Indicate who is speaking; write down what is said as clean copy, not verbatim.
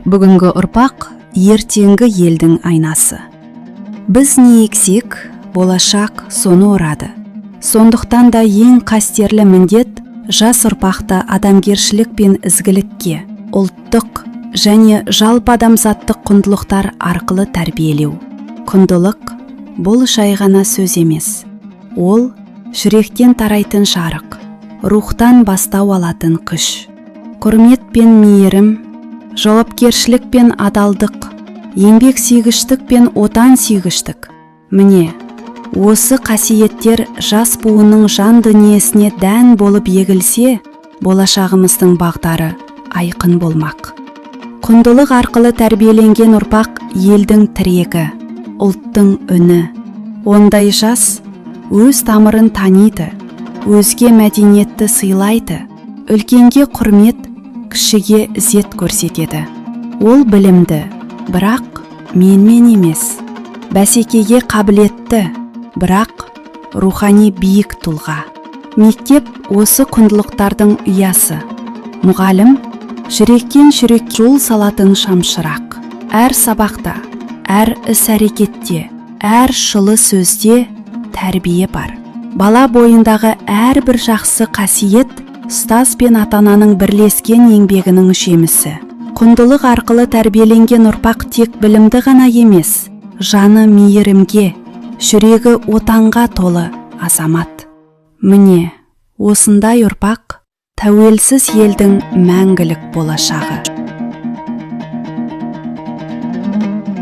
Speaker 1: Бүгінгі ұрпақ ертеңгі елдің айнасы. Біз не ексек, болашақ соны орады. Сондықтан да ең қастерлі міндет жас ұрпақты адамгершілік пен ізгілікке, ұлттық және жалпы адамзаттық құндылықтар арқылы тәрбиелеу. Құндылық бұл жай ғана сөз емес. Ол жүректен тарайтын жарық, рухтан бастау алатын күш. Құрмет пен мейірім, жауапкершілік пен адалдық, еңбек сүйгіштік пен отан сүйгіштік. Міне, осы қасиеттер жас буынның жан дүниесіне дән болып егілсе, болашағымыздың бағдары айқын болмақ. Құндылық арқылы тәрбиеленген ұрпақ елдің тірегі, ұлттың үні. Ондай жас өз тамырын таниды, өзге мәдениетті сыйлайды, үлкенге құрмет, кішіге ізет көрсетеді. Ол білімді, бірақ менмен емес, бәсекеге қабілетті, бірақ рухани биік тұлға. Мектеп осы құндылықтардың ұясы. Мұғалім жүректен жүрек жол салатын шамшырақ. Әр сабақта, әр іс-әрекетте, әр жылы сөзде тәрбие бар. Бала бойындағы әрбір жақсы қасиет ұстаз бен ата-ананың бірлескен еңбегінің жемісі. Құндылық арқылы тәрбиеленген ұрпақ тек білімді ғана емес, жаны мейірімге, жүрегі отанға толы азамат. Міне, осындай ұрпақ тәуелсіз елдің мәңгілік болашағы.